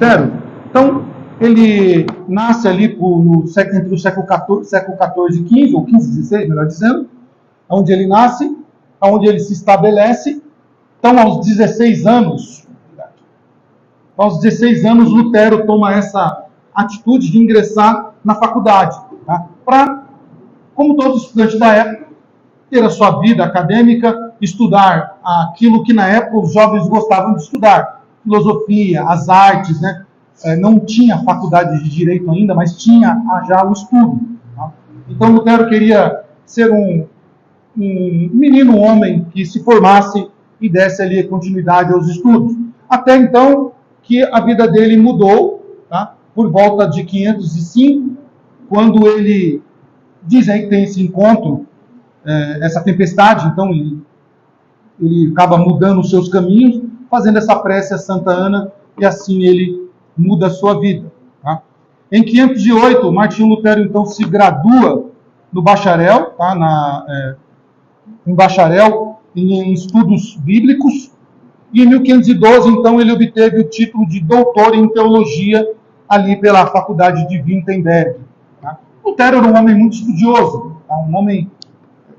Lutero. Então, ele nasce ali entre o século XIV e XV, ou XV e XVI, melhor dizendo, onde ele nasce, onde ele se estabelece. Então, aos 16 anos, Lutero toma essa atitude de ingressar na faculdade, tá? Para, como todos os estudantes da época, ter a sua vida acadêmica, estudar aquilo que na época os jovens gostavam de estudar, filosofia, as artes, né? Não tinha faculdade de direito ainda, mas tinha já o estudo. Tá? Então Lutero queria ser um menino, um homem que se formasse e desse ali continuidade aos estudos. Até então que a vida dele mudou, tá? Por volta de 505, quando ele diz aí que tem esse encontro, essa tempestade, então ele acaba mudando os seus caminhos, fazendo essa prece a Santa Ana, e assim ele muda a sua vida. Tá? Em 508, Martinho Lutero então se gradua no bacharel, tá? Em bacharel em estudos bíblicos, e em 1512 então ele obteve o título de doutor em teologia ali pela Faculdade de Wittenberg. Tá? Lutero era um homem muito estudioso, tá?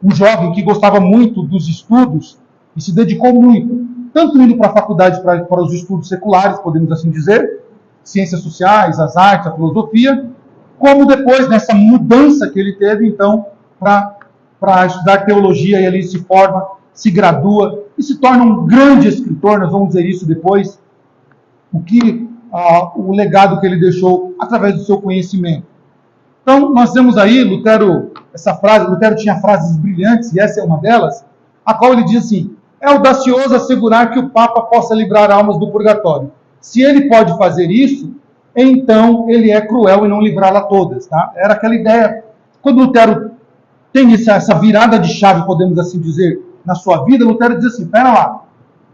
Um jovem que gostava muito dos estudos e se dedicou muito, tanto indo para a faculdade para os estudos seculares, podemos assim dizer, ciências sociais, as artes, a filosofia, como depois nessa mudança que ele teve, então, para estudar teologia, e ali se forma, se gradua e se torna um grande escritor. Nós vamos ver isso depois, o legado que ele deixou através do seu conhecimento. Então, nós temos aí, Lutero tinha frases brilhantes, e essa é uma delas, a qual ele diz assim: é audacioso assegurar que o Papa possa livrar almas do purgatório. Se ele pode fazer isso, então ele é cruel em não livrá-la todas. Tá? Era aquela ideia. Quando Lutero tem essa virada de chave, podemos assim dizer, na sua vida, Lutero diz assim: espera lá,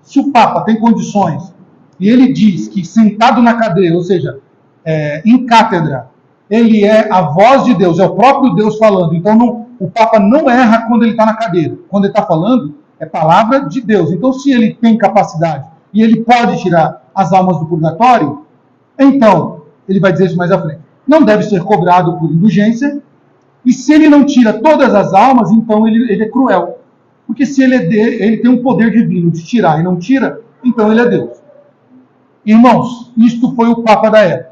se o Papa tem condições, e ele diz que sentado na cadeira, ou seja, em cátedra, ele é a voz de Deus, é o próprio Deus falando. Então o Papa não erra quando ele está na cadeira. Quando ele está falando, é palavra de Deus. Então, se ele tem capacidade e ele pode tirar as almas do purgatório, então, ele vai dizer isso mais à frente, não deve ser cobrado por indulgência, e se ele não tira todas as almas, então ele é cruel. Porque se ele tem um poder divino de tirar e não tira, então ele é Deus. Irmãos, isto foi o Papa da época.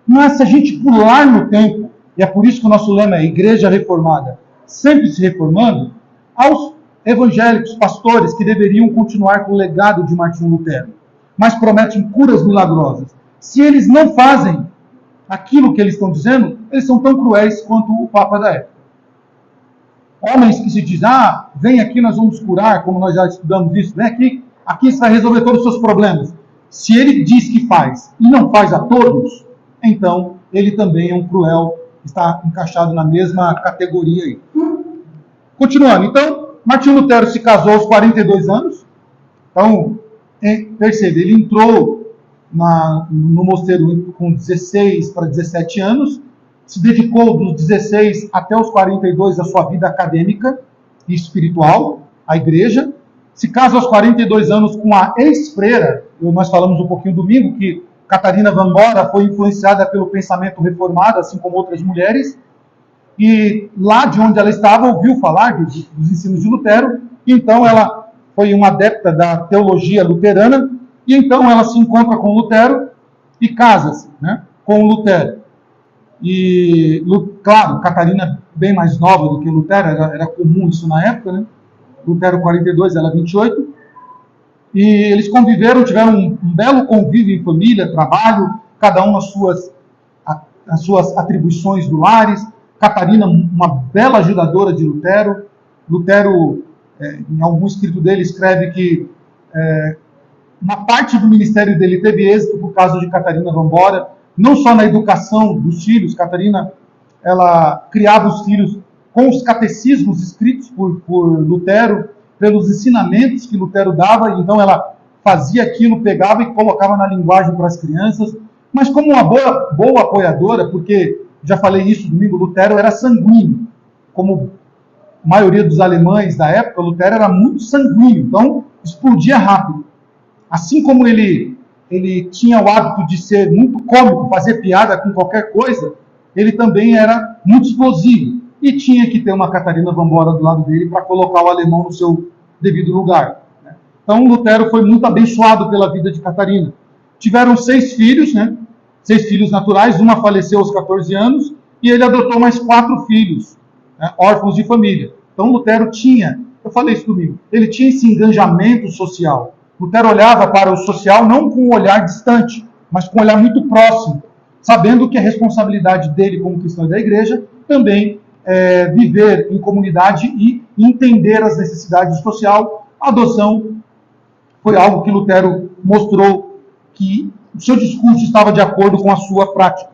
Mas se a gente pular no tempo, e é por isso que o nosso lema é Igreja Reformada, sempre se reformando, aos evangélicos, pastores que deveriam continuar com o legado de Martinho Lutero, mas prometem curas milagrosas. Se eles não fazem aquilo que eles estão dizendo, eles são tão cruéis quanto o Papa da época. Homens que se dizem: vem aqui, nós vamos curar, como nós já estudamos isso, vem aqui você vai resolver todos os seus problemas. Se ele diz que faz e não faz a todos, então ele também é um cruel, está encaixado na mesma categoria aí. Continuando, então, Martinho Lutero se casou aos 42 anos. Então, percebe, ele entrou no mosteiro com 16 para 17 anos, se dedicou dos 16 até os 42 à sua vida acadêmica e espiritual, à igreja. Se casa aos 42 anos com a ex-freira, nós falamos um pouquinho domingo que Catarina Van Bora foi influenciada pelo pensamento reformado, assim como outras mulheres, e lá de onde ela estava ouviu falar dos ensinos de Lutero, e então ela foi uma adepta da teologia luterana, e então ela se encontra com Lutero e casa-se, né, com Lutero. E, claro, Catarina bem mais nova do que Lutero, era comum isso na época, né? Lutero 42, ela 28, e eles conviveram, tiveram um belo convívio em família, trabalho, cada um nas suas atribuições do lares. Catarina, uma bela ajudadora de Lutero. Lutero, em algum escrito dele, escreve que uma parte do ministério dele teve êxito por causa de Catarina Van Bora, não só na educação dos filhos. Catarina, ela criava os filhos com os catecismos escritos por Lutero, pelos ensinamentos que Lutero dava, então ela fazia aquilo, pegava e colocava na linguagem para as crianças, mas como uma boa apoiadora, porque, já falei isso domingo, Lutero era sanguíneo, como a maioria dos alemães da época, Lutero era muito sanguíneo, então explodia rápido. Assim como ele ele tinha o hábito de ser muito cômico, fazer piada com qualquer coisa, ele também era muito explosivo. E tinha que ter uma Catarina Vambora do lado dele para colocar o alemão no seu devido lugar. Então, Lutero foi muito abençoado pela vida de Catarina. Tiveram 6 filhos, 6 filhos naturais, uma faleceu aos 14 anos, e ele adotou mais 4 filhos, órfãos de família. Então, Lutero tinha, eu falei isso comigo, ele tinha esse engajamento social. Lutero olhava para o social não com um olhar distante, mas com um olhar muito próximo, sabendo que a responsabilidade dele como cristão e da igreja também é viver em comunidade e entender as necessidades social. A adoção foi algo que Lutero mostrou que o seu discurso estava de acordo com a sua prática.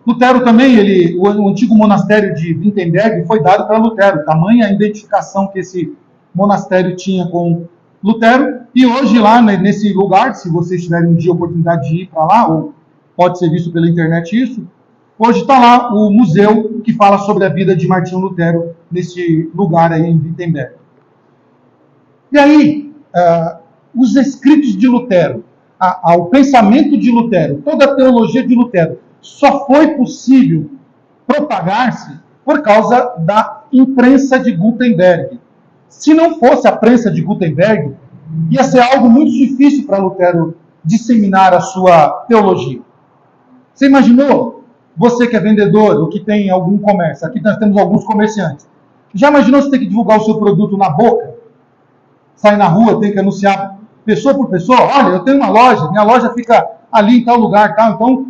Lutero também, o antigo monastério de Wittenberg foi dado para Lutero, tamanha a identificação que esse monastério tinha com Lutero, e hoje lá nesse lugar, se vocês tiverem um dia a oportunidade de ir para lá, ou pode ser visto pela internet isso, hoje está lá o museu que fala sobre a vida de Martinho Lutero, nesse lugar aí em Wittenberg. E aí, os escritos de Lutero, o pensamento de Lutero, toda a teologia de Lutero, só foi possível propagar-se por causa da imprensa de Gutenberg. Se não fosse a prensa de Gutenberg, ia ser algo muito difícil para Lutero disseminar a sua teologia. Você imaginou? Você que é vendedor ou que tem algum comércio, aqui nós temos alguns comerciantes. Já imaginou você ter que divulgar o seu produto na boca? Sai na rua, tem que anunciar pessoa por pessoa? Olha, eu tenho uma loja, minha loja fica ali em tal lugar, tal, então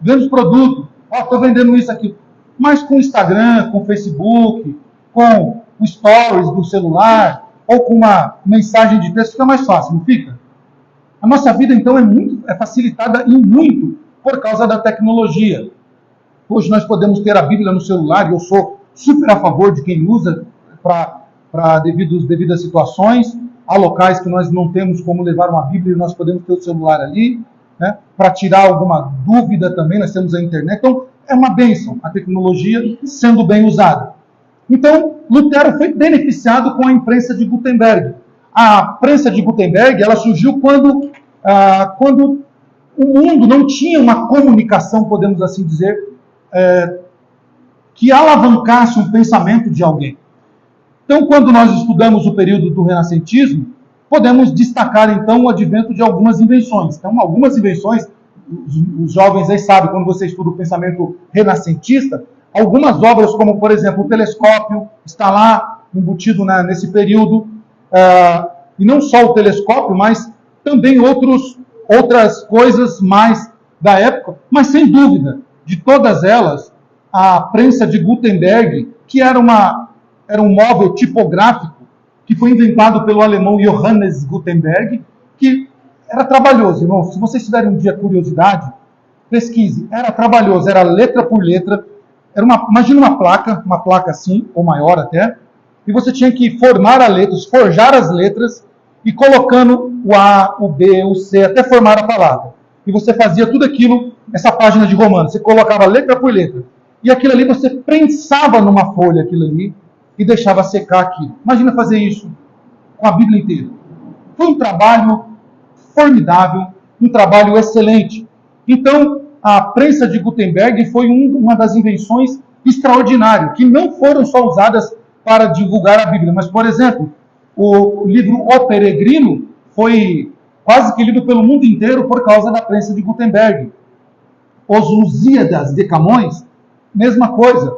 vendo os produtos, estou vendendo isso aqui. Mas com o Instagram, com o Facebook, com o Stories do celular, ou com uma mensagem de texto, fica mais fácil, não fica? A nossa vida, então, é facilitada em muito por causa da tecnologia. Hoje nós podemos ter a Bíblia no celular, e eu sou super a favor de quem usa para devidas situações. Há locais que nós não temos como levar uma Bíblia e nós podemos ter o celular ali, para tirar alguma dúvida também, nós temos a internet. Então, é uma bênção a tecnologia sendo bem usada. Então, Lutero foi beneficiado com a imprensa de Gutenberg. A prensa de Gutenberg ela surgiu quando o mundo não tinha uma comunicação, podemos assim dizer, que alavancasse um pensamento de alguém. Então, quando nós estudamos o período do renascentismo, podemos destacar, então, o advento de algumas invenções. Então, algumas invenções, os jovens aí sabem, quando você estuda o pensamento renascentista, algumas obras, como, por exemplo, o telescópio, está lá embutido nesse período, e não só o telescópio, mas também outras coisas mais da época, mas, sem dúvida, de todas elas, a prensa de Gutenberg, que era um móvel tipográfico que foi inventado pelo alemão Johannes Gutenberg, que era trabalhoso, irmão. Se vocês tiverem um dia curiosidade, pesquise. Era trabalhoso, era letra por letra. Imagina uma placa assim, ou maior até, e você tinha que formar as letras, forjar as letras, e colocando o A, o B, o C, até formar a palavra. E você fazia tudo aquilo, essa página de Romano, você colocava letra por letra. E aquilo ali você prensava numa folha aquilo ali, e deixava secar aquilo. Imagina fazer isso com a Bíblia inteira. Foi um trabalho formidável, um trabalho excelente. Então, a prensa de Gutenberg foi uma das invenções extraordinárias, que não foram só usadas para divulgar a Bíblia, mas, por exemplo, o livro O Peregrino foi quase que lido pelo mundo inteiro por causa da prensa de Gutenberg. Os Lusíadas de Camões, mesma coisa.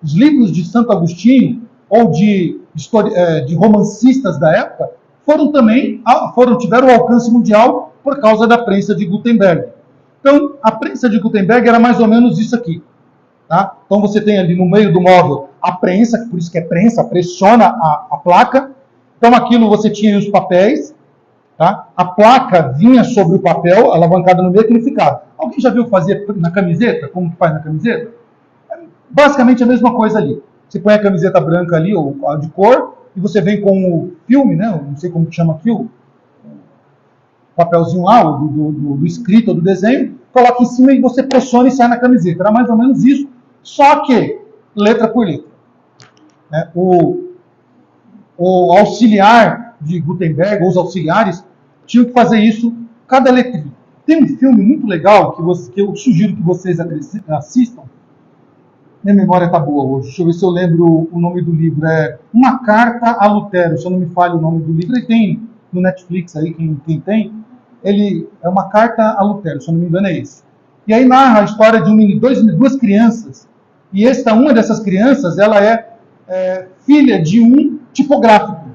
Os livros de Santo Agostinho, ou de romancistas da época, tiveram um alcance mundial por causa da prensa de Gutenberg. Então, a prensa de Gutenberg era mais ou menos isso aqui. Tá? Então, você tem ali no meio do móvel a prensa, por isso que é prensa, pressiona a placa. Então, aquilo você tinha os papéis, tá? A placa vinha sobre o papel, alavancada no meio, que ele ficava. Alguém já viu fazer na camiseta? Como que faz na camiseta? É basicamente a mesma coisa ali. Você põe a camiseta branca ali, ou de cor, e você vem com o filme, não sei como que chama aqui, o papelzinho lá, do escrito ou do desenho, coloca em cima e você pressiona e sai na camiseta. Era mais ou menos isso, só que letra por letra. O auxiliar de Gutenberg, ou os auxiliares, tinham que fazer isso, cada letrinha. Tem um filme muito legal que eu sugiro que vocês assistam. Minha memória está boa hoje. Deixa eu ver se eu lembro o nome do livro. É Uma Carta a Lutero, se eu não me falha o nome do livro. Ele tem no Netflix aí, quem tem. Ele é Uma Carta a Lutero, se eu não me engano é esse. E aí narra a história de duas crianças. E uma dessas crianças, ela é filha de um tipográfico.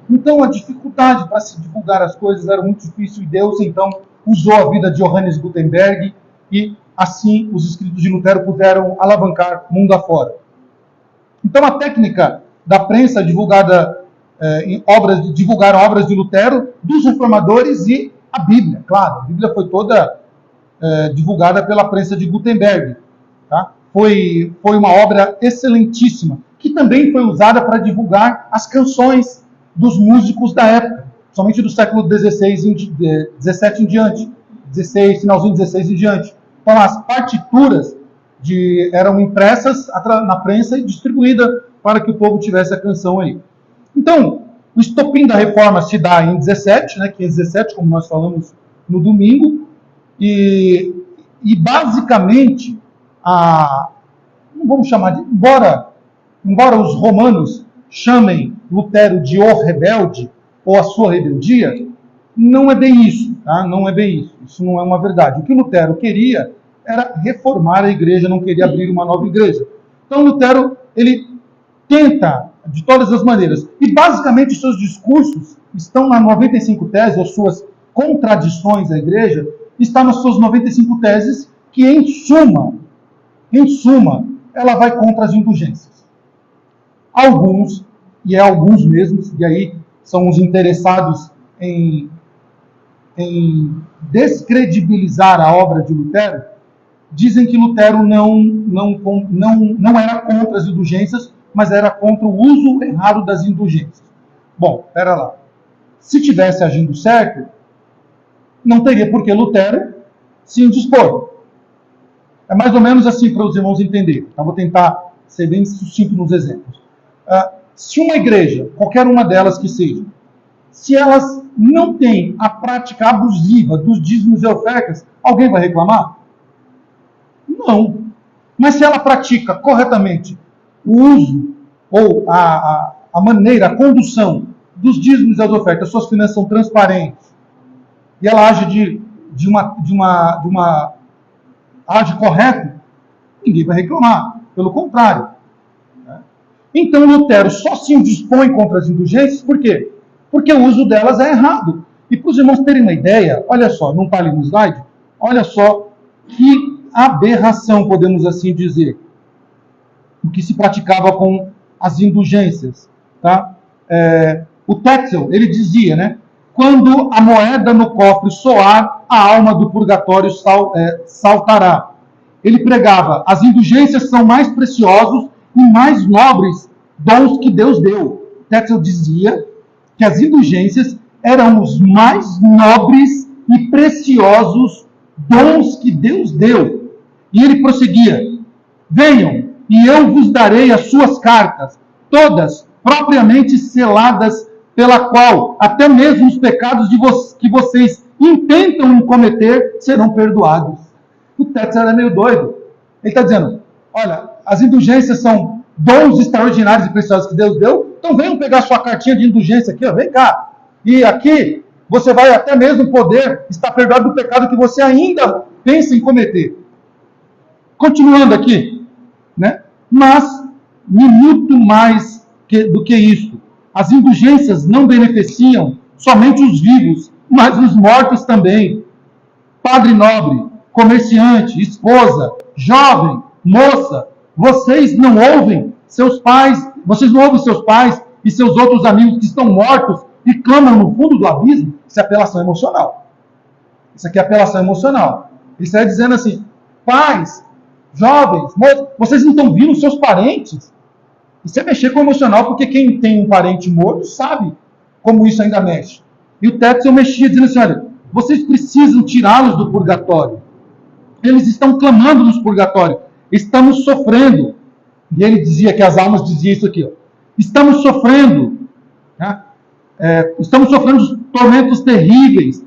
Então a dificuldade para se divulgar as coisas era muito difícil e Deus então usou a vida de Johannes Gutenberg e assim os escritos de Lutero puderam alavancar mundo afora. Então a técnica da prensa divulgaram obras de Lutero, dos reformadores e a Bíblia, claro. A Bíblia foi toda divulgada pela prensa de Gutenberg. Tá? Foi uma obra excelentíssima, que também foi usada para divulgar as canções dos músicos da época, somente do século XVII em diante, finalzinho 16 em diante. Então as partituras eram impressas na prensa e distribuídas para que o povo tivesse a canção aí. Então, o estopim da reforma se dá em 17, né, 517, como nós falamos no domingo, e basicamente, não vamos chamar de... Embora os romanos chamem Lutero de o rebelde, ou a sua rebeldia, não é bem isso, tá? Não é bem isso. Isso não é uma verdade. O que Lutero queria era reformar a igreja, não queria abrir uma nova igreja. Então Lutero, ele tenta de todas as maneiras. E basicamente os seus discursos estão nas 95 teses, ou suas contradições à igreja, está nas suas 95 teses, que em suma, ela vai contra as indulgências. Alguns mesmos, e aí são os interessados em descredibilizar a obra de Lutero, dizem que Lutero não era contra as indulgências, mas era contra o uso errado das indulgências. Bom, espera lá. Se tivesse agindo certo, não teria por que Lutero se indispor. É mais ou menos assim para os irmãos entenderem. Então, vou tentar ser bem sucinto nos exemplos. Se uma igreja, qualquer uma delas que seja, se elas não têm a prática abusiva dos dízimos e ofertas, alguém vai reclamar? Não. Mas se ela pratica corretamente o uso ou a maneira, a condução dos dízimos e das ofertas, suas finanças são transparentes, e ela age age correto, ninguém vai reclamar. Pelo contrário. Então Lutero só se indispõe contra as indulgências, por quê? Porque o uso delas é errado. E para os irmãos terem uma ideia, olha só, não está ali no slide, olha só que aberração, podemos assim dizer, o que se praticava com as indulgências. Tá? O Tetzel, ele dizia, né? Quando a moeda no cofre soar, a alma do purgatório saltará. Ele pregava, as indulgências são mais preciosos e mais nobres dons que Deus deu. Tetzel dizia que as indulgências eram os mais nobres e preciosos dons que Deus deu. E ele prosseguia, venham, e eu vos darei as suas cartas, todas propriamente seladas, pela qual até mesmo os pecados que vocês intentam cometer serão perdoados. O Tetzel era meio doido. Ele está dizendo, olha, as indulgências são dons extraordinários e preciosos que Deus deu, então venham pegar sua cartinha de indulgência aqui, ó, vem cá. E aqui você vai até mesmo poder estar perdoado do pecado que você ainda pensa em cometer. Continuando aqui, né? Mas, muito mais do que isso, as indulgências não beneficiam somente os vivos, mas os mortos também. Padre nobre, comerciante, esposa, jovem, moça, vocês não ouvem seus pais e seus outros amigos que estão mortos e clamam no fundo do abismo? Isso é apelação emocional. Isso aqui é apelação emocional. Isso é dizendo assim, pais, jovens, moços, vocês não estão vendo seus parentes? Isso é mexer com o emocional, porque quem tem um parente morto sabe como isso ainda mexe. E o Tetzel mexia dizendo assim, olha, vocês precisam tirá-los do purgatório. Eles estão clamando nos purgatórios. Estamos sofrendo. E ele dizia que as almas diziam isso aqui. Ó. Estamos sofrendo. Né? Estamos sofrendo tormentos terríveis.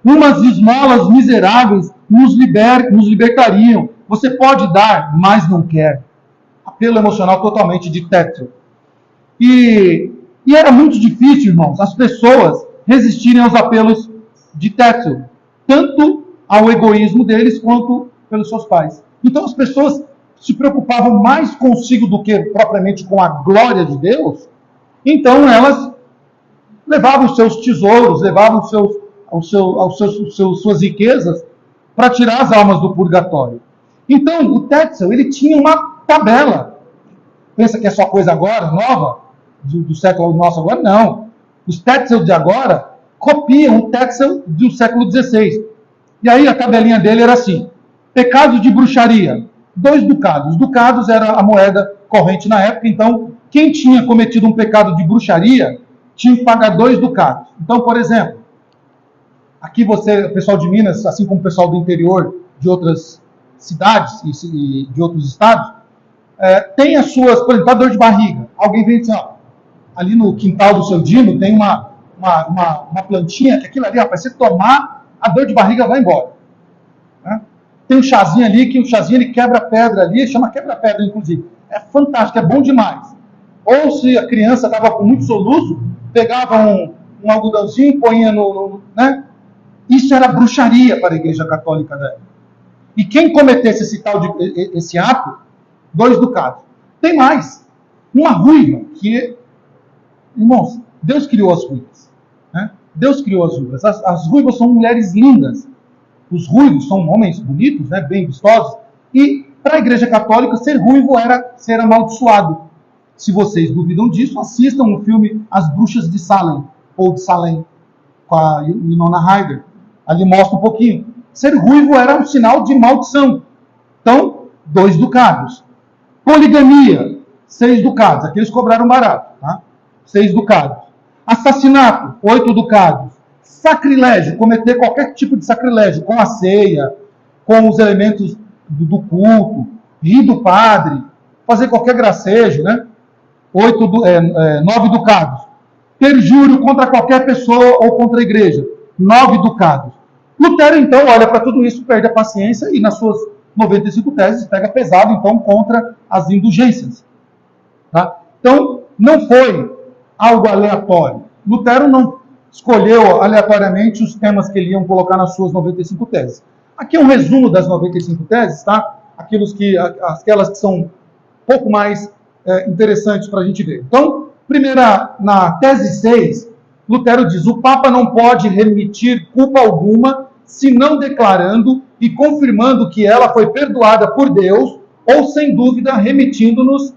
Umas esmolas miseráveis nos libertariam. Você pode dar, mas não quer. Apelo emocional totalmente de Tetzel. E era muito difícil, irmãos, as pessoas resistirem aos apelos de Tetzel, tanto ao egoísmo deles quanto pelos seus pais. Então as pessoas se preocupavam mais consigo do que propriamente com a glória de Deus. Então elas levavam os seus tesouros, levavam suas riquezas para tirar as almas do purgatório. Então o Tetzel, ele tinha uma tabela. Pensa que é só coisa agora, nova, do século nosso agora? Não. Os Tetzel de agora copiam o Tetzel do século XVI. E aí a tabelinha dele era assim: pecado de bruxaria, 2 ducados. Ducados era a moeda corrente na época, então quem tinha cometido um pecado de bruxaria tinha que pagar 2 ducados. Então, por exemplo, aqui você, o pessoal de Minas, assim como o pessoal do interior de outras cidades e de outros estados, tem as suas, por exemplo, a dor de barriga. Alguém vem assim, ó, ali no quintal do seu Dino tem uma plantinha, que aquilo ali, rapaz, você tomar, a dor de barriga vai embora. Né? Tem um chazinho ali, que o chazinho ele quebra pedra ali, chama quebra-pedra, inclusive. É fantástico, é bom demais. Ou se a criança estava com muito soluço, pegava um algodãozinho, põe né? Isso era bruxaria para a Igreja Católica da época. E quem cometesse esse ato, 2 ducados. Tem mais. Uma ruiva, irmãos, Deus criou as ruivas. Né? Deus criou as ruivas. As ruivas são mulheres lindas. Os ruivos são homens bonitos, né? Bem vistosos. E para a Igreja Católica, ser ruivo era ser amaldiçoado. Se vocês duvidam disso, assistam o filme As Bruxas de Salem, ou de Salem, com a Winona Ryder. Ali mostra um pouquinho. Ser ruivo era um sinal de maldição. Então, 2 ducados. Poligamia, 6 ducados. Aqui eles cobraram barato, tá? 6 ducados. Assassinato, 8 ducados. Sacrilégio, cometer qualquer tipo de sacrilégio, com a ceia, com os elementos do culto, rir do padre, fazer qualquer gracejo, né? 9 ducados. Perjúrio contra qualquer pessoa ou contra a igreja, 9 ducados. Lutero, então, olha para tudo isso, perde a paciência e nas suas 95 teses pega pesado, então, contra as indulgências. Tá? Então, não foi algo aleatório. Lutero não escolheu aleatoriamente os temas que ele ia colocar nas suas 95 teses. Aqui é um resumo das 95 teses, tá? Aquelas que são um pouco mais interessantes para a gente ver. Então, na tese 6, Lutero diz: o Papa não pode remitir culpa alguma, se não declarando e confirmando que ela foi perdoada por Deus, ou, sem dúvida, remitindo-nos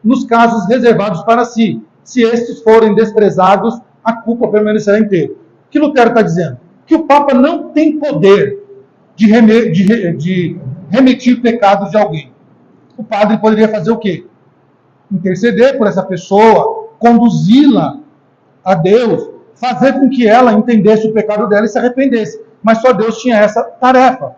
nos casos reservados para si. Se estes forem desprezados, a culpa permanecerá inteira. O que Lutero está dizendo? Que o Papa não tem poder de remitir pecados de alguém. O padre poderia fazer o quê? Interceder por essa pessoa, conduzi-la a Deus, fazer com que ela entendesse o pecado dela e se arrependesse. Mas só Deus tinha essa tarefa.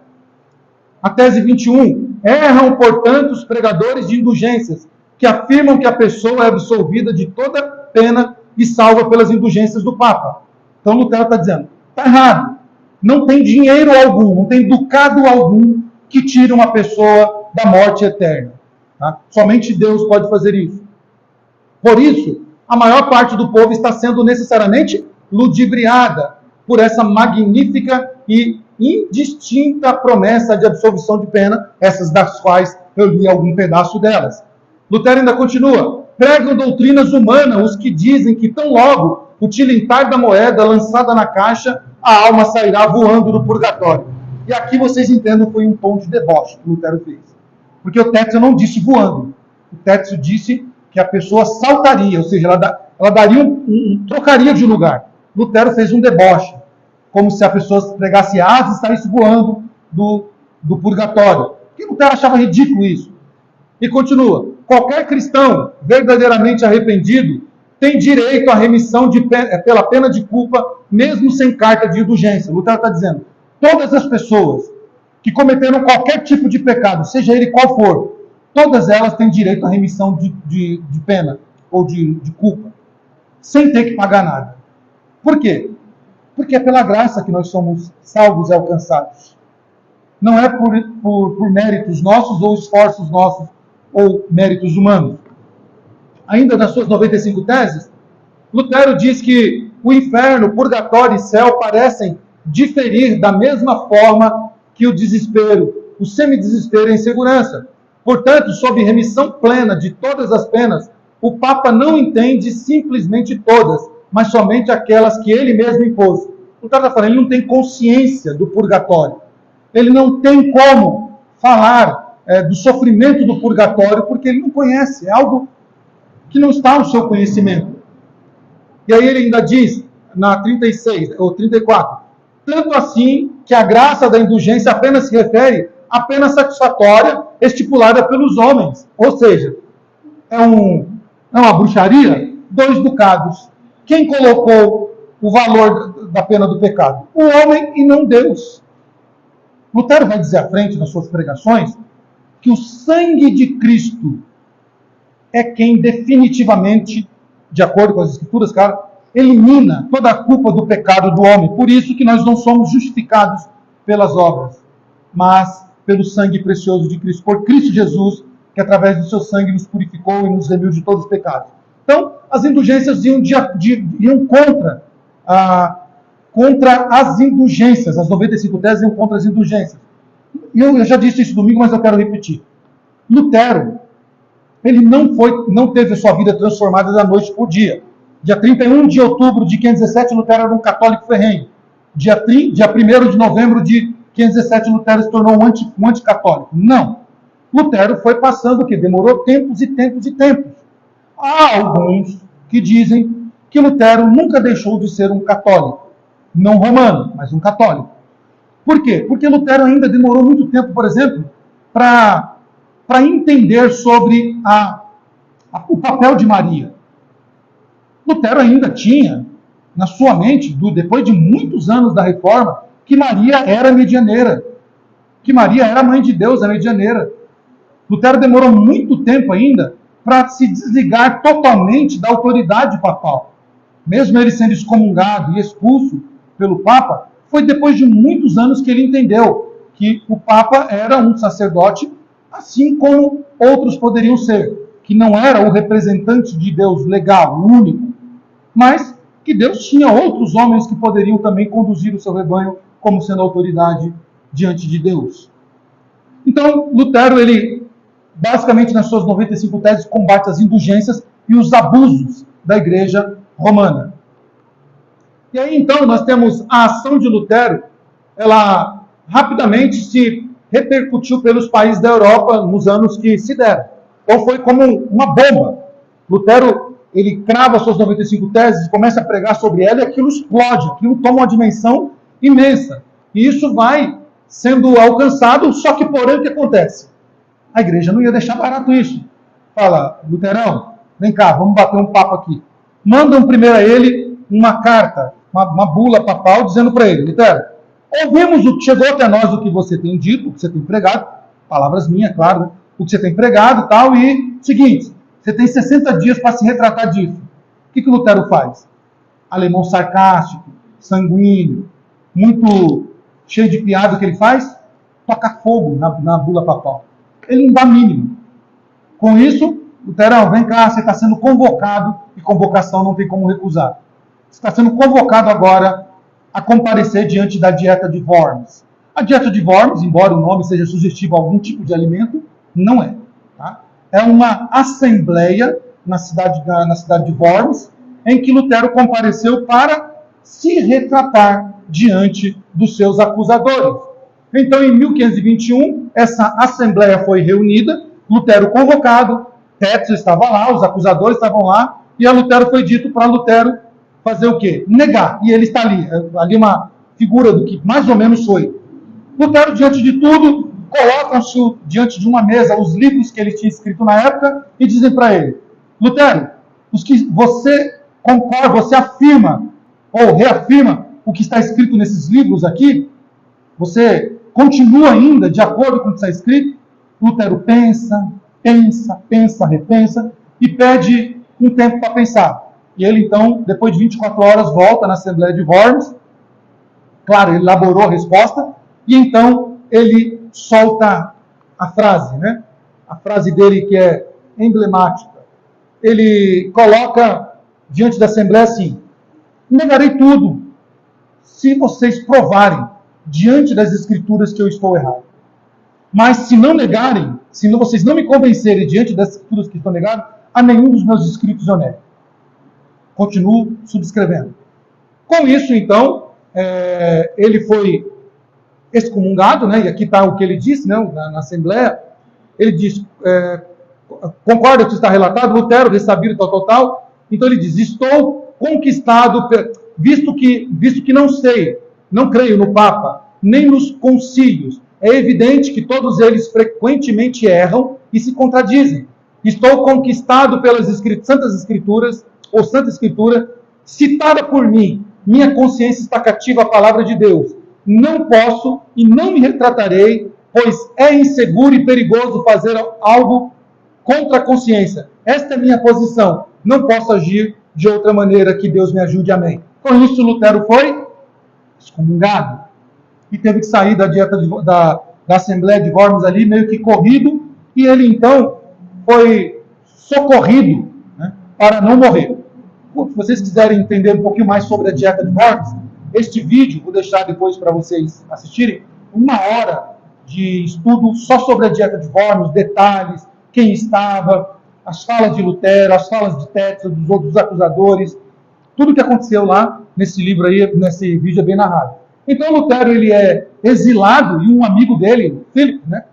A tese 21. Erram, portanto, os pregadores de indulgências, que afirmam que a pessoa é absolvida de toda pena e salva pelas indulgências do Papa. Então Lutero está dizendo, está errado. Não tem dinheiro algum, não tem ducado algum que tire uma pessoa da morte eterna. Tá? Somente Deus pode fazer isso. Por isso, a maior parte do povo está sendo necessariamente ludibriada por essa magnífica e indistinta promessa de absolvição de pena, essas das quais eu li algum pedaço delas. Lutero ainda continua: pregam doutrinas humanas os que dizem que tão logo o tilintar da moeda lançada na caixa, a alma sairá voando do purgatório. E aqui vocês entendem, foi um tom de deboche que Lutero fez. Porque o Tetzel não disse voando. O Tetzel disse que a pessoa saltaria, ou seja, ela daria trocaria de lugar. Lutero fez um deboche, como se a pessoa pregasse asas e saísse voando do purgatório. Que Lutero achava ridículo isso. E continua: qualquer cristão verdadeiramente arrependido tem direito à remissão pela pena de culpa, mesmo sem carta de indulgência. Lutero está dizendo, todas as pessoas que cometeram qualquer tipo de pecado, seja ele qual for, todas elas têm direito à remissão de pena ou de culpa, sem ter que pagar nada. Por quê? Porque é pela graça que nós somos salvos e alcançados. Não é por méritos nossos ou esforços nossos ou méritos humanos. Ainda nas suas 95 teses, Lutero diz que o inferno, purgatório e céu parecem diferir da mesma forma que o desespero, o semidesespero e a insegurança. Portanto, sob remissão plena de todas as penas, o Papa não entende simplesmente todas, mas somente aquelas que ele mesmo impôs. Lutero está falando, ele não tem consciência do purgatório. Ele não tem como falar do sofrimento do purgatório, porque ele não conhece, é algo que não está no seu conhecimento. E aí ele ainda diz, na 36, ou 34, tanto assim que a graça da indulgência apenas se refere à pena satisfatória estipulada pelos homens. Ou seja, é uma bruxaria, 2 ducados. Quem colocou o valor da pena do pecado? O homem e não Deus. Lutero vai dizer à frente nas suas pregações que o sangue de Cristo é quem definitivamente, de acordo com as Escrituras, cara, elimina toda a culpa do pecado do homem. Por isso que nós não somos justificados pelas obras, mas pelo sangue precioso de Cristo, por Cristo Jesus, que através do seu sangue nos purificou e nos remiu de todos os pecados. Então, as indulgências iam contra as indulgências. As 95 teses iam contra as indulgências. Eu já disse isso domingo, mas eu quero repetir. Lutero, ele não teve a sua vida transformada da noite por dia. Dia 31 de outubro de 517, Lutero era um católico ferrenho. Dia 1º de novembro de 517, Lutero se tornou um anticatólico. Não. Lutero foi passando o que? Demorou tempos e tempos e tempos. Há alguns que dizem que Lutero nunca deixou de ser um católico. Não romano, mas um católico. Por quê? Porque Lutero ainda demorou muito tempo, por exemplo, para entender sobre o papel de Maria. Lutero ainda tinha na sua mente, depois de muitos anos da Reforma, que Maria era medianeira, que Maria era a mãe de Deus, a medianeira. Lutero demorou muito tempo ainda para se desligar totalmente da autoridade papal. Mesmo ele sendo excomungado e expulso pelo Papa, foi depois de muitos anos que ele entendeu que o Papa era um sacerdote, assim como outros poderiam ser, que não era o representante de Deus legal, o único, mas que Deus tinha outros homens que poderiam também conduzir o seu rebanho como sendo autoridade diante de Deus. Então, Lutero, ele basicamente nas suas 95 teses combate as indulgências e os abusos da Igreja Romana. E aí então nós temos a ação de Lutero, ela rapidamente se repercutiu pelos países da Europa nos anos que se deram. Ou foi como uma bomba. Lutero, ele crava suas 95 teses, começa a pregar sobre ela e aquilo explode, aquilo toma uma dimensão imensa. E isso vai sendo alcançado, só que porém o que acontece? A igreja não ia deixar barato isso. Fala, Luterão, vem cá, vamos bater um papo aqui. Mandam primeiro a ele uma carta, uma bula papal, dizendo para ele, Lutero, ouvimos o que chegou até nós, o que você tem dito, o que você tem pregado, palavras minhas, claro, né? O que você tem pregado e tal, e seguinte, você tem 60 dias para se retratar disso. O que o Lutero faz? Alemão sarcástico, sanguíneo, muito cheio de piada, o que ele faz? Toca fogo na bula papal. Ele não dá mínimo. Com isso, Luterão, vem cá, você está sendo convocado, e convocação não tem como recusar. Você está sendo convocado agora a comparecer diante da dieta de Worms. A dieta de Worms, embora o nome seja sugestivo a algum tipo de alimento, não é. Tá? É uma assembleia na cidade de Worms, em que Lutero compareceu para se retratar diante dos seus acusadores. Então, em 1521, essa assembleia foi reunida, Lutero convocado, Tetzel estava lá, os acusadores estavam lá, e a Lutero foi dito para Lutero fazer o quê? Negar. E ele está ali uma figura do que mais ou menos foi. Lutero, diante de tudo, colocam-se diante de uma mesa os livros que ele tinha escrito na época e dizem para ele, Lutero, os que você concorda, você afirma ou reafirma o que está escrito nesses livros aqui, você continua ainda de acordo com o que está escrito? Lutero pensa, repensa e pede um tempo para pensar. E ele então, depois de 24 horas, volta na Assembleia de Worms claro, ele elaborou a resposta, e então ele solta a frase, né? A frase dele que é emblemática. Ele coloca diante da Assembleia assim: negarei tudo se vocês provarem diante das Escrituras que eu estou errado. Mas se não negarem, se vocês não me convencerem diante das Escrituras que estão negadas, a nenhum dos meus escritos eu nego. Continuo subscrevendo. Com isso, então, ele foi excomungado, né? E aqui está o que ele disse, né? Na Assembleia. Ele diz, concorda com o que está relatado, Lutero, ressabido, tal. Então ele diz, estou conquistado, visto que não sei, não creio no Papa, nem nos concílios. É evidente que todos eles frequentemente erram e se contradizem. Estou conquistado pelas Santas Escrituras, ou Santa Escritura, citada por mim. Minha consciência está cativa à palavra de Deus. Não posso e não me retratarei, pois é inseguro e perigoso fazer algo contra a consciência. Esta é minha posição. Não posso agir de outra maneira, que Deus me ajude. Amém. Com isso, Lutero foi excomungado e teve que sair da dieta da Assembleia de Worms ali, meio que corrido, e ele então foi socorrido, né, para não morrer. Se vocês quiserem entender um pouquinho mais sobre a dieta de Worms, este vídeo, vou deixar depois para vocês assistirem, 1 hora de estudo só sobre a dieta de Worms, detalhes, quem estava, as falas de Lutero, as falas de Tetzel, dos outros acusadores, tudo que aconteceu lá nesse livro aí, nesse vídeo é bem narrado. Então Lutero, ele é exilado, e um amigo dele, Philip, né,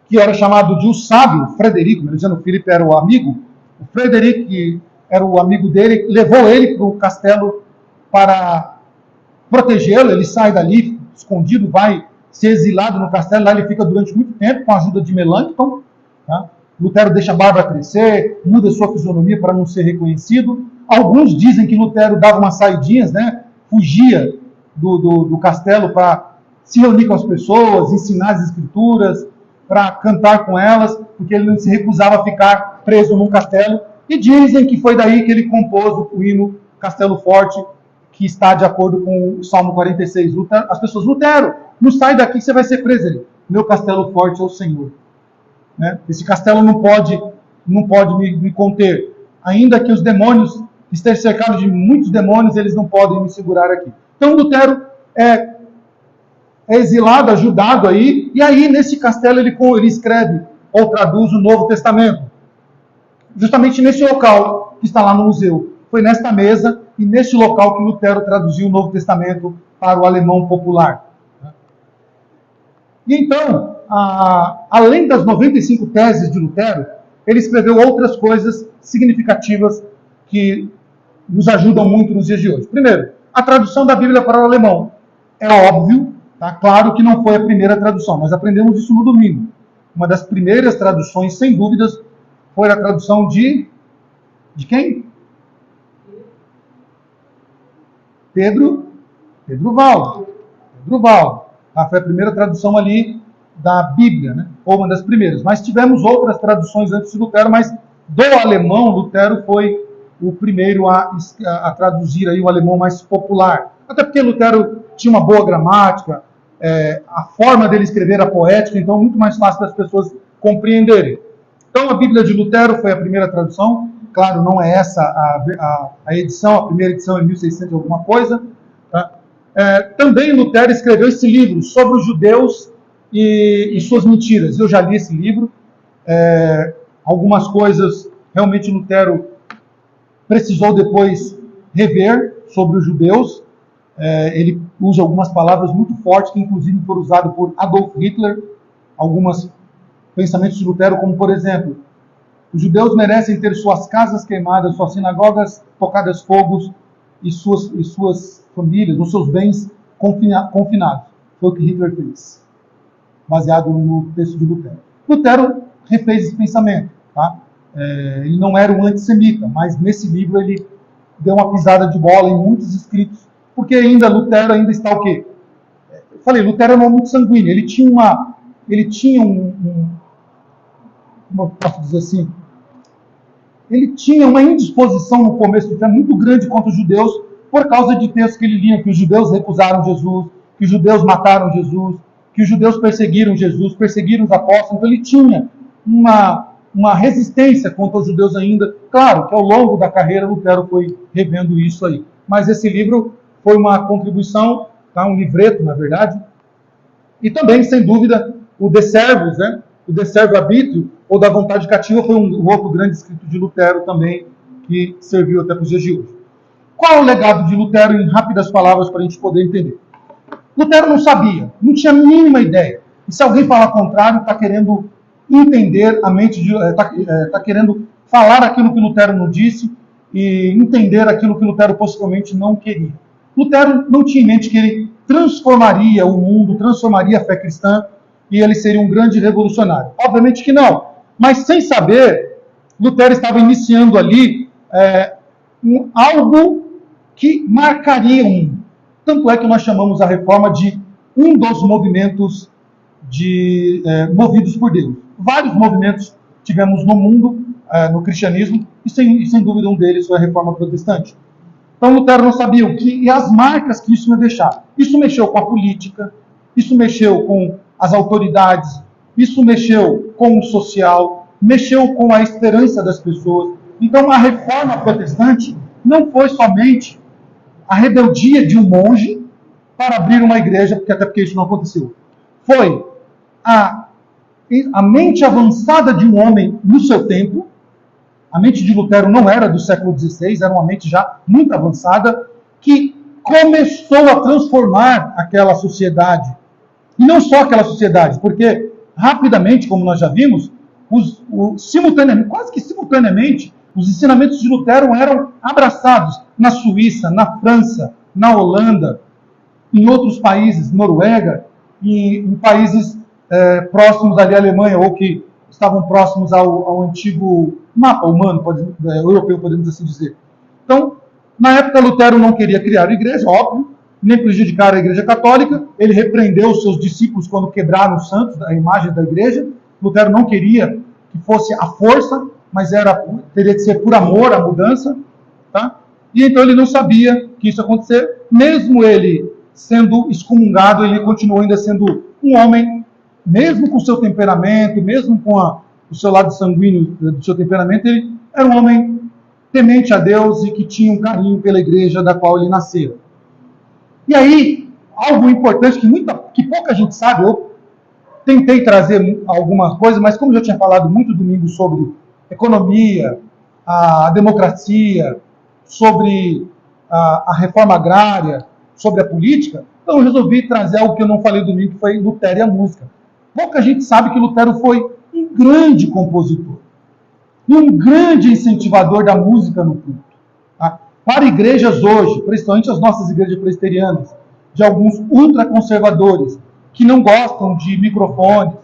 que era chamado de o sábio, Frederico, dizendo que o Philip era o amigo, o Frederico, que era o amigo dele, levou ele para o castelo para protegê-lo. Ele sai dali, escondido, vai ser exilado no castelo, lá ele fica durante muito tempo, com a ajuda de Melanchthon. Tá? Lutero deixa a barba crescer, muda sua fisionomia para não ser reconhecido. Alguns dizem que Lutero dava umas saidinhas, né? Fugia do castelo para se reunir com as pessoas, ensinar as escrituras, para cantar com elas, porque ele não se recusava a ficar preso num castelo. E dizem que foi daí que ele compôs o hino Castelo Forte, que está de acordo com o Salmo 46. Lutero, as pessoas, Lutero, não sai daqui que você vai ser preso. Ele, meu castelo forte é o Senhor. Né? Esse castelo não pode me conter. Ainda que os demônios estejam cercados de muitos demônios, eles não podem me segurar aqui. Então Lutero é exilado, ajudado aí, e aí nesse castelo ele escreve ou traduz o Novo Testamento. Justamente nesse local que está lá no museu. Foi nesta mesa e neste local que Lutero traduziu o Novo Testamento para o alemão popular. E então, além das 95 teses de Lutero, ele escreveu outras coisas significativas que nos ajudam muito nos dias de hoje. Primeiro, a tradução da Bíblia para o alemão. É óbvio, tá? Claro que não foi a primeira tradução, nós aprendemos isso no domingo. Uma das primeiras traduções, sem dúvidas, foi a tradução de quem? Pedro Valdo. Foi a primeira tradução ali da Bíblia, né? Ou uma das primeiras. Mas tivemos outras traduções antes de Lutero, mas do alemão, Lutero foi o primeiro a traduzir aí o alemão mais popular. Até porque Lutero tinha uma boa gramática, a forma dele escrever era poética, então muito mais fácil das pessoas compreenderem. Então a Bíblia de Lutero foi a primeira tradução. Claro, não é essa a edição, a primeira edição é 1600 alguma coisa. Tá? Também Lutero escreveu esse livro sobre os judeus e suas mentiras. Eu já li esse livro. Algumas coisas realmente Lutero precisou depois rever sobre os judeus. Ele usa algumas palavras muito fortes que inclusive foram usadas por Adolf Hitler. Alguns pensamentos de Lutero, como por exemplo, os judeus merecem ter suas casas queimadas, suas sinagogas tocadas fogos e suas famílias, os seus bens confinados. Foi o que Hitler fez, baseado no texto de Lutero. Lutero refez esse pensamento. Tá? Ele não era um antissemita, mas nesse livro ele deu uma pisada de bola em muitos escritos, porque ainda Lutero ainda está o quê? Eu falei, Lutero era um homem muito sanguíneo. Ele tinha como eu posso dizer assim, ele tinha uma indisposição no começo do tempo muito grande contra os judeus, por causa de textos que ele lia, que os judeus recusaram Jesus, que os judeus mataram Jesus, que os judeus perseguiram Jesus, perseguiram os apóstolos. Então ele tinha uma resistência contra os judeus ainda. Claro que ao longo da carreira Lutero foi revendo isso aí. Mas esse livro foi uma contribuição, tá? Um livreto, na verdade. E também, sem dúvida, o De Servus, né? O De Servo Arbitrio, ou da Vontade Cativa, foi um outro grande escrito de Lutero também, que serviu até para os dias de hoje. Qual é o legado de Lutero, em rápidas palavras, para a gente poder entender? Lutero não sabia, não tinha a mínima ideia. E se alguém falar contrário, está querendo entender a mente de... Está querendo falar aquilo que Lutero não disse e entender aquilo que Lutero possivelmente não queria. Lutero não tinha em mente que ele transformaria o mundo, transformaria a fé cristã, e ele seria um grande revolucionário. Obviamente que não. Mas sem saber, Lutero estava iniciando ali algo que marcaria o mundo. Tanto é que nós chamamos a reforma de um dos movimentos movidos por Deus. Vários movimentos tivemos no mundo, no cristianismo, e sem dúvida um deles foi a reforma protestante. Então Lutero não sabia e as marcas que isso ia deixar. Isso mexeu com a política, isso mexeu com as autoridades, isso mexeu com o social, mexeu com a esperança das pessoas. Então a reforma protestante não foi somente a rebeldia de um monge para abrir uma igreja, até porque isso não aconteceu. Foi a mente avançada de um homem no seu tempo. A mente de Lutero não era do século XVI, era uma mente já muito avançada, que começou a transformar aquela sociedade. E não só aquela sociedade, porque rapidamente, como nós já vimos, quase que simultaneamente, os ensinamentos de Lutero eram abraçados na Suíça, na França, na Holanda, em outros países, Noruega, e em países próximos ali à Alemanha, ou que estavam próximos ao antigo mapa humano, europeu, podemos assim dizer. Então, na época, Lutero não queria criar a igreja, óbvio, nem prejudicar a igreja católica. Ele repreendeu os seus discípulos quando quebraram os santos, a imagem da igreja. Lutero não queria que fosse a força, mas teria que ser por amor a mudança. Tá? E então ele não sabia que isso ia acontecer. Mesmo ele sendo excomungado, ele continuou ainda sendo um homem, mesmo com o seu temperamento, mesmo com o seu lado sanguíneo do seu temperamento, ele era um homem temente a Deus e que tinha um carinho pela igreja da qual ele nasceu. E aí, algo importante que pouca gente sabe, eu tentei trazer algumas coisas, mas como eu já tinha falado muito domingo sobre economia, a democracia, sobre a reforma agrária, sobre a política, então eu resolvi trazer algo que eu não falei domingo, que foi Lutero e a música. Pouca gente sabe que Lutero foi um grande compositor e um grande incentivador da música no culto. Tá? Para igrejas hoje, principalmente as nossas igrejas presbiterianas, de alguns ultraconservadores, que não gostam de microfones,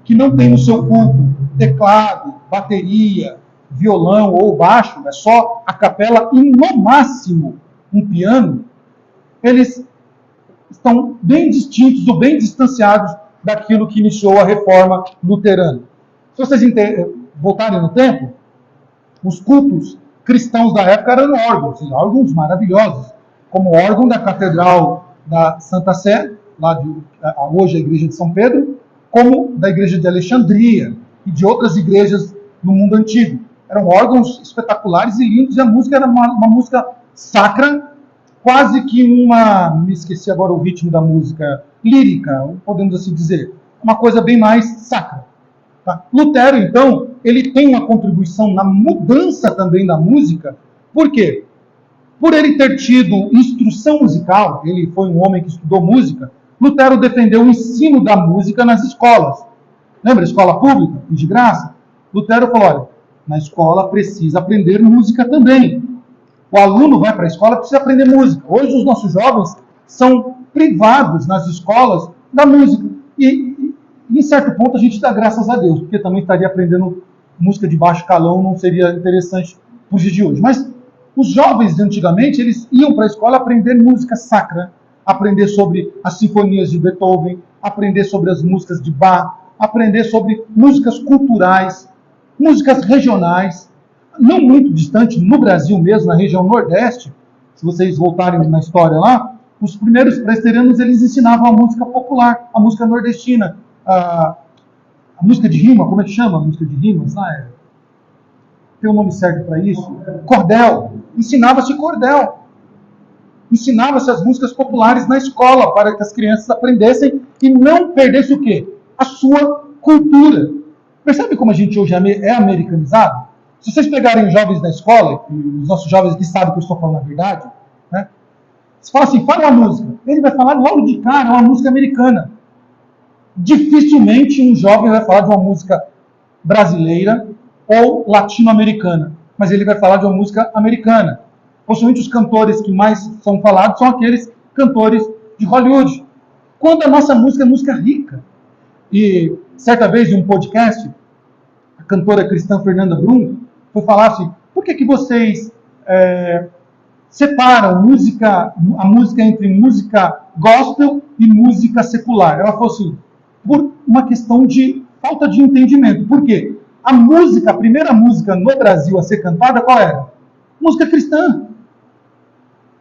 que não tem no seu culto teclado, bateria, violão ou baixo, é só a capela e no máximo um piano, eles estão bem distintos ou bem distanciados daquilo que iniciou a reforma luterana. Se vocês voltarem no tempo, os cultos cristãos da época eram órgãos maravilhosos, como o órgão da Catedral da Santa Sé, hoje a igreja de São Pedro, como da igreja de Alexandria e de outras igrejas no mundo antigo. Eram órgãos espetaculares e lindos, e a música era uma música sacra, quase que me esqueci agora o ritmo da música, lírica, podemos assim dizer, uma coisa bem mais sacra. Tá? Lutero, então, ele tem uma contribuição na mudança também da música. Por quê? Por ele ter tido instrução musical, ele foi um homem que estudou música, Lutero defendeu o ensino da música nas escolas. Lembra a escola pública e de graça? Lutero falou, olha, na escola precisa aprender música também. O aluno vai para a escola e precisa aprender música. Hoje os nossos jovens são privados nas escolas da música. E em certo ponto a gente dá graças a Deus, porque também estaria aprendendo música de baixo calão, não seria interessante para os dias de hoje. Mas os jovens de antigamente, eles iam para a escola aprender música sacra, aprender sobre as sinfonias de Beethoven, aprender sobre as músicas de Bach, aprender sobre músicas culturais, músicas regionais, não muito distante, no Brasil mesmo, na região Nordeste, se vocês voltarem na história lá, os primeiros presbiterianos, eles ensinavam a música popular, a música nordestina, a música de rima, como é que chama a música de rimas? Tem um nome certo para isso? Cordel. Ensinava-se cordel. Ensinava-se as músicas populares na escola para que as crianças aprendessem e não perdessem o quê? A sua cultura. Percebe como a gente hoje é americanizado? Se vocês pegarem os jovens da escola, e os nossos jovens que sabem que eu estou falando a verdade, né? Você fala assim, fala uma música. Ele vai falar logo de cara uma música americana. Dificilmente um jovem vai falar de uma música brasileira ou latino-americana, mas ele vai falar de uma música americana. Possivelmente os cantores que mais são falados são aqueles cantores de Hollywood. Quando a nossa música é música rica. E certa vez em um podcast, a cantora cristã Fernanda Brum foi falar assim, por que vocês separam a música entre música gospel e música secular? Ela falou assim, por uma questão de falta de entendimento. Por quê? A primeira música no Brasil a ser cantada, qual era? Música cristã.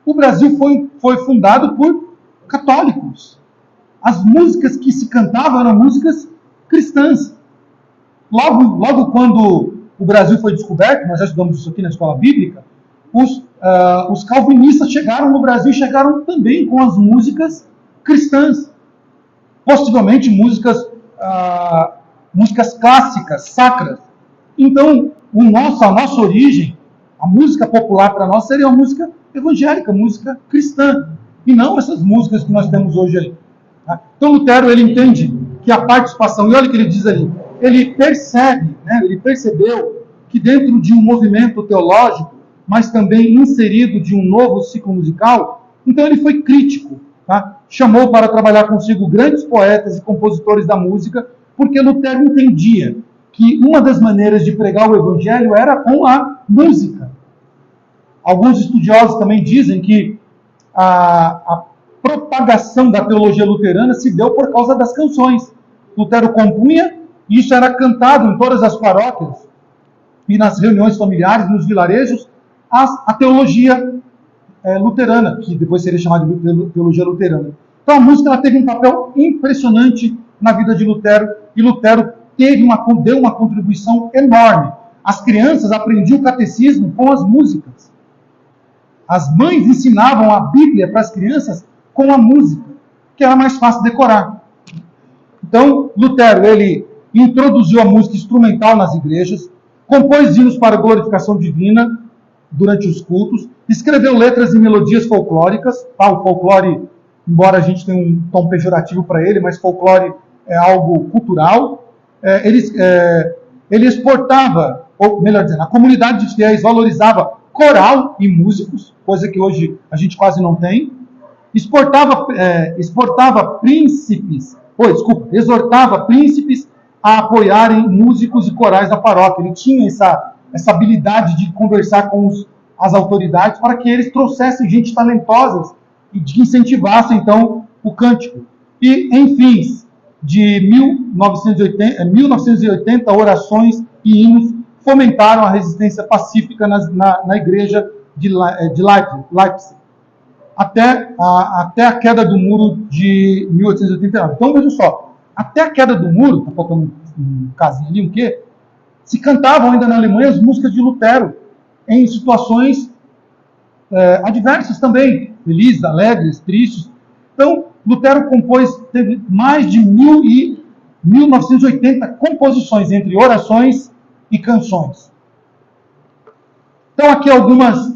O Brasil foi fundado por católicos. As músicas que se cantavam eram músicas cristãs. Logo quando o Brasil foi descoberto, nós já estudamos isso aqui na escola bíblica, os calvinistas chegaram no Brasil e chegaram também com as músicas cristãs. Possivelmente músicas clássicas, sacras. Então, a nossa origem, a música popular para nós seria uma música evangélica, música cristã, e não essas músicas que nós temos hoje aí. Tá? Então, Lutero, ele entende que a participação, e olha o que ele diz ali, ele percebeu que dentro de um movimento teológico, mas também inserido de um novo ciclo musical, então ele foi crítico. Tá? Chamou para trabalhar consigo grandes poetas e compositores da música, porque Lutero entendia que uma das maneiras de pregar o evangelho era com a música. Alguns estudiosos também dizem que a propagação da teologia luterana se deu por causa das canções. Lutero compunha, e isso era cantado em todas as paróquias e nas reuniões familiares, nos vilarejos, a teologia luterana, que depois seria chamada de teologia luterana. Então a música ela teve um papel impressionante na vida de Lutero, e Lutero deu uma contribuição enorme. As crianças aprendiam o catecismo com as músicas. As mães ensinavam a Bíblia para as crianças com a música, que era mais fácil decorar. Então, Lutero, ele introduziu a música instrumental nas igrejas, compôs hinos para a glorificação divina durante os cultos, escreveu letras e melodias folclóricas. O folclore, embora a gente tenha um tom pejorativo para ele, mas folclore é algo cultural. Ele exportava, ou melhor dizendo, a comunidade de fiéis valorizava coral e músicos, coisa que hoje a gente quase não tem. Exortava príncipes a apoiarem músicos e corais da paróquia. Ele tinha essa habilidade de conversar com as autoridades para que eles trouxessem gente talentosa e que incentivassem, então, o cântico. E, em fins de 1980, orações e hinos fomentaram a resistência pacífica na igreja de Leipzig, até a queda do muro de 1889. Então, veja só, até a queda do muro, está faltando um casinho ali, se cantavam ainda na Alemanha as músicas de Lutero, em situações adversas também, felizes, alegres, tristes. Então, Lutero teve mais de 1980 composições entre orações e canções. Então, aqui algumas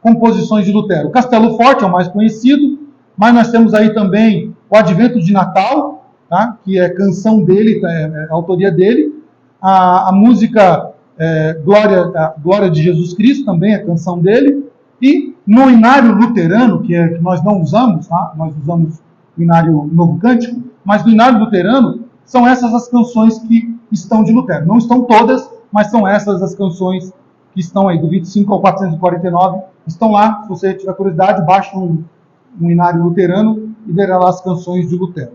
composições de Lutero. O Castelo Forte é o mais conhecido, mas nós temos aí também o Advento de Natal, tá? Que é canção dele, é autoria dele. A música Glória de Jesus Cristo também é canção dele. E no Inário Luterano, que nós não usamos, tá? Nós usamos o Inário Novo Cântico, mas no Inário Luterano são essas as canções que estão de Lutero. Não estão todas, mas são essas as canções que estão aí, do 25 ao 449, estão lá. Se você tiver curiosidade, baixa um Inário Luterano e verá lá as canções de Lutero.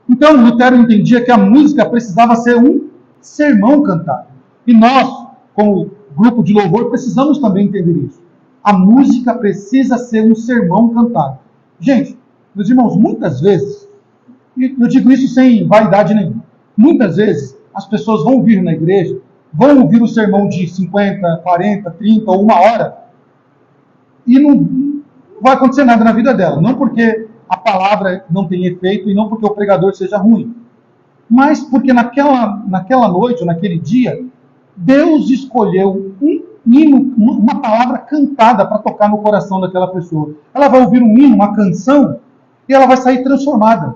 Então, Lutero entendia que a música precisava ser um sermão cantado. E nós, como grupo de louvor, precisamos também entender isso. A música precisa ser um sermão cantado. Gente, meus irmãos, muitas vezes, e eu digo isso sem vaidade nenhuma, muitas vezes as pessoas vão vir na igreja, vão ouvir o sermão de 50, 40, 30 ou 1 hora, e não vai acontecer nada na vida dela. Não porque a palavra não tem efeito e não porque o pregador seja ruim, mas porque naquela noite ou naquele dia, Deus escolheu um hino, uma palavra cantada para tocar no coração daquela pessoa. Ela vai ouvir um hino, uma canção, e ela vai sair transformada.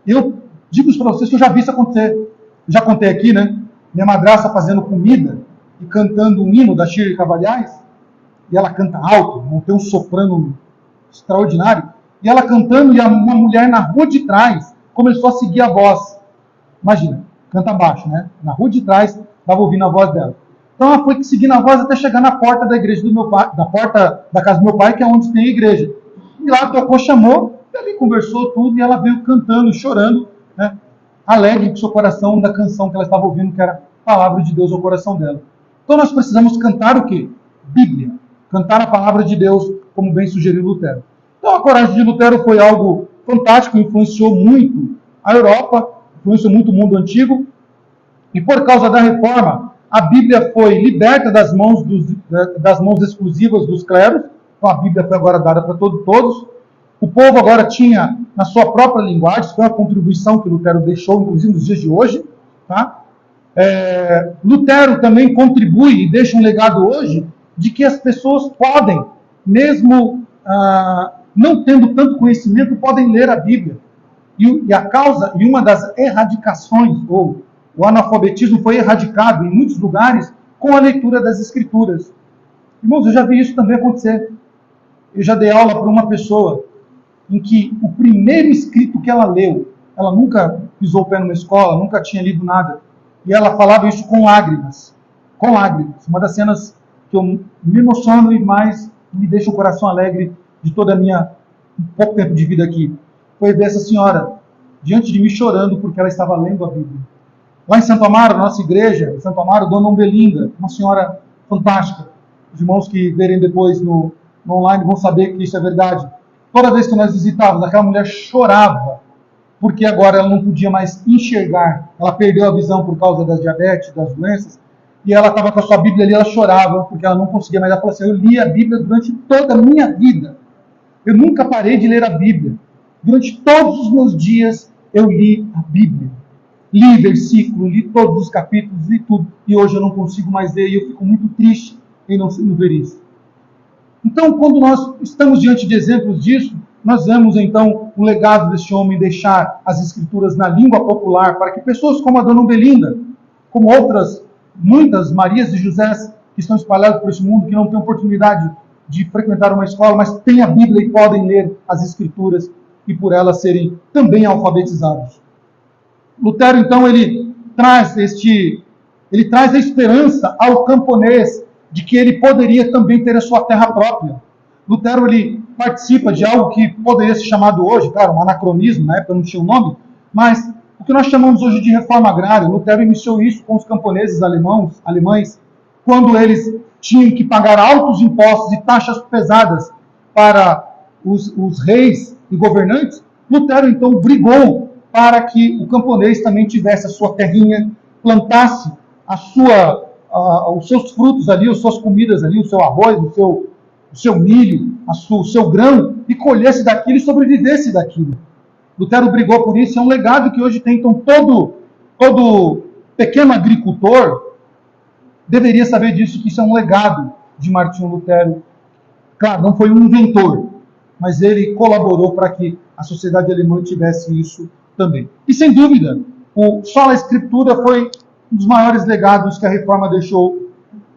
Eu digo isso para vocês que eu já vi isso acontecer. Já contei aqui, né? Minha madrasta fazendo comida e cantando um hino da Shirley Cavalhais, e ela canta alto, não tem um soprano extraordinário, e ela cantando, e uma mulher na rua de trás começou a seguir a voz. Imagina, canta baixo, né? Na rua de trás, estava ouvindo a voz dela. Então ela foi seguindo a voz até chegar na porta da igreja do meu pai, da porta da casa do meu pai, que é onde tem a igreja. E lá tocou, chamou, e ali conversou tudo, e ela veio cantando, chorando, né? Alegre com seu coração da canção que ela estava ouvindo, que era a palavra de Deus ao coração dela. Então nós precisamos cantar o quê? Bíblia. Cantar a palavra de Deus, como bem sugeriu Lutero. Então a coragem de Lutero foi algo fantástico, influenciou muito a Europa, influenciou muito o mundo antigo, e por causa da reforma, a Bíblia foi liberta das mãos exclusivas dos clérigos, então a Bíblia foi agora dada para todos. O povo agora tinha na sua própria linguagem, isso foi uma contribuição que Lutero deixou, inclusive nos dias de hoje. Tá? Lutero também contribui e deixa um legado hoje de que as pessoas podem, mesmo não tendo tanto conhecimento, podem ler a Bíblia. E a causa, e uma das erradicações, ou o analfabetismo foi erradicado em muitos lugares com a leitura das Escrituras. Irmãos, eu já vi isso também acontecer. Eu já dei aula para uma pessoa em que o primeiro escrito que ela leu, ela nunca pisou o pé numa escola, nunca tinha lido nada, e ela falava isso com lágrimas. Com lágrimas. Uma das cenas que eu me emociono e mais me deixa o coração alegre de toda a minha pouco tempo de vida aqui. Foi ver essa senhora diante de mim chorando porque ela estava lendo a Bíblia. Lá em Santo Amaro, nossa igreja, em Santo Amaro, Dona Umbelinda, uma senhora fantástica. Os irmãos que verem depois no online vão saber que isso é verdade. Toda vez que nós visitávamos, aquela mulher chorava, porque agora ela não podia mais enxergar. Ela perdeu a visão por causa das diabetes, das doenças, e ela estava com a sua Bíblia ali, ela chorava, porque ela não conseguia mais. Ela falou assim: eu li a Bíblia durante toda a minha vida. Eu nunca parei de ler a Bíblia. Durante todos os meus dias, eu li a Bíblia. Li versículo, li todos os capítulos, li tudo. E hoje eu não consigo mais ler, e eu fico muito triste em não ver isso. Então, quando nós estamos diante de exemplos disso, nós vemos, então, o legado deste homem deixar as Escrituras na língua popular, para que pessoas como a Dona Umbelinda, como outras, muitas Marias e Josés, que estão espalhados por esse mundo, que não têm oportunidade de frequentar uma escola, mas têm a Bíblia e podem ler as Escrituras, e por elas serem também alfabetizados. Lutero, então, ele traz a esperança ao camponês de que ele poderia também ter a sua terra própria. Lutero, ele participa de algo que poderia ser chamado hoje, claro, um anacronismo, na época não tinha um nome, mas o que nós chamamos hoje de reforma agrária. Lutero iniciou isso com os camponeses alemães, quando eles tinham que pagar altos impostos e taxas pesadas para os reis e governantes. Lutero, então, brigou para que o camponês também tivesse a sua terrinha, plantasse os seus frutos ali, as suas comidas ali, o seu arroz, o seu milho, o seu grão, e colhesse daquilo e sobrevivesse daquilo. Lutero brigou por isso, é um legado que hoje tem. Então todo pequeno agricultor deveria saber disso, que isso é um legado de Martinho Lutero. Claro, não foi um inventor, mas ele colaborou para que a sociedade alemã tivesse isso também. E sem dúvida, só a Escritura foi um dos maiores legados que a Reforma deixou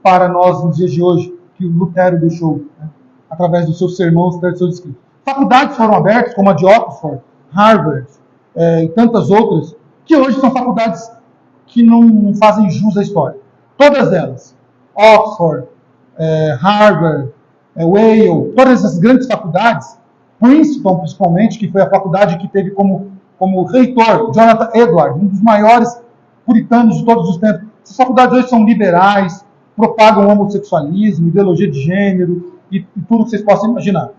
para nós nos dias de hoje, que o Lutero deixou, né, através dos seus sermões, através dos seus escritos. Faculdades foram abertas, como a de Oxford, Harvard e tantas outras, que hoje são faculdades que não fazem jus à história. Todas elas, Oxford, Harvard, Yale, todas essas grandes faculdades, Princeton principalmente, que foi a faculdade que teve como reitor Jonathan Edwards, um dos maiores puritanos de todos os tempos. Essas faculdades hoje são liberais, propagam o homossexualismo, ideologia de gênero, e tudo que vocês possam imaginar.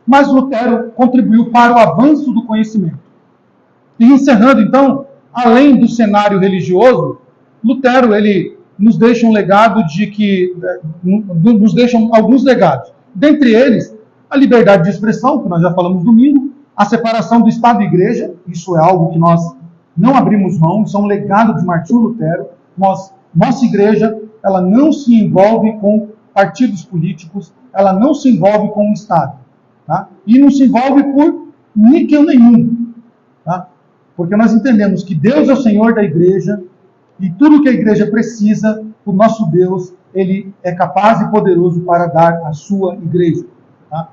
Mas Lutero contribuiu para o avanço do conhecimento. E encerrando, então, além do cenário religioso, Lutero ele nos deixa um legado nos deixa alguns legados. Dentre eles, a liberdade de expressão, que nós já falamos domingo, a separação do Estado e Igreja, isso é algo que nós não abrimos mão, isso é um legado de Martinho Lutero. Nossa igreja, ela não se envolve com partidos políticos, ela não se envolve com o Estado. Tá? E não se envolve por níquel nenhum. Tá? Porque nós entendemos que Deus é o Senhor da igreja e tudo que a igreja precisa, o nosso Deus, ele é capaz e poderoso para dar à sua igreja. Tá?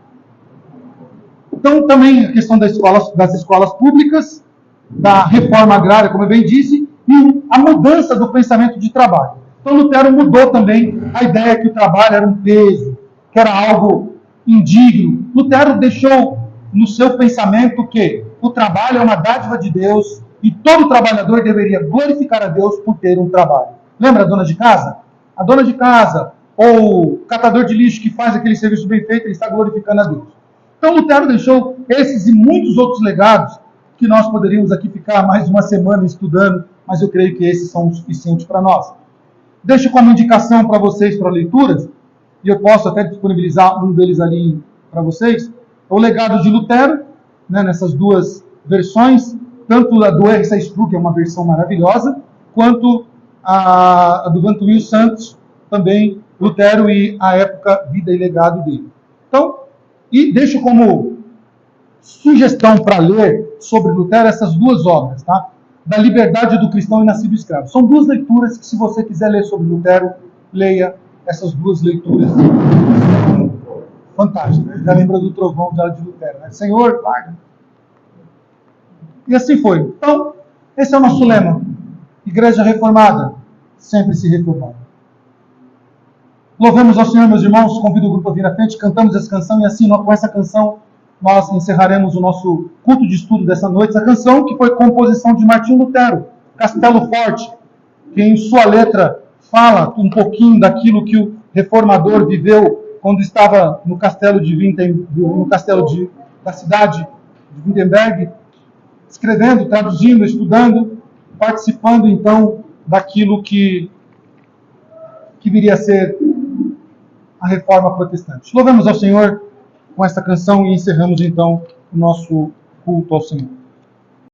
Então, também a questão das escolas públicas, da reforma agrária, como eu bem disse, e a mudança do pensamento de trabalho. Então, Lutero mudou também a ideia que o trabalho era um peso, que era algo indigno. Lutero deixou no seu pensamento que o trabalho é uma dádiva de Deus e todo trabalhador deveria glorificar a Deus por ter um trabalho. Lembra a dona de casa? A dona de casa ou o catador de lixo que faz aquele serviço bem feito, ele está glorificando a Deus. Então Lutero deixou esses e muitos outros legados que nós poderíamos aqui ficar mais uma semana estudando, mas eu creio que esses são o suficiente para nós. Deixo como indicação para vocês, para leituras, e eu posso até disponibilizar um deles ali para vocês, o legado de Lutero, né, nessas duas versões, tanto a do R.C. Sproul, que é uma versão maravilhosa, quanto a do Vantuil Santos, também Lutero e a época, vida e legado dele. Então, e deixo como sugestão para ler sobre Lutero essas duas obras, tá? Da Liberdade do Cristão e Nascido Escravo. São duas leituras que, se você quiser ler sobre Lutero, leia essas duas leituras. Fantásticas. Já lembra do trovão de Lutero, né? Senhor, guarda. E assim foi. Então, esse é o nosso lema. Igreja reformada, sempre se reformando. Louvemos ao Senhor, meus irmãos. Convido o grupo a vir à frente. Cantamos essa canção e assim, com essa canção, nós encerraremos o nosso culto de estudo dessa noite. Essa canção que foi composição de Martinho Lutero, Castelo Forte, que em sua letra fala um pouquinho daquilo que o reformador viveu quando estava no castelo da cidade de Wittenberg, escrevendo, traduzindo, estudando, participando então daquilo que viria a ser a reforma protestante. Louvemos ao Senhor com esta canção e encerramos então o nosso culto ao Senhor.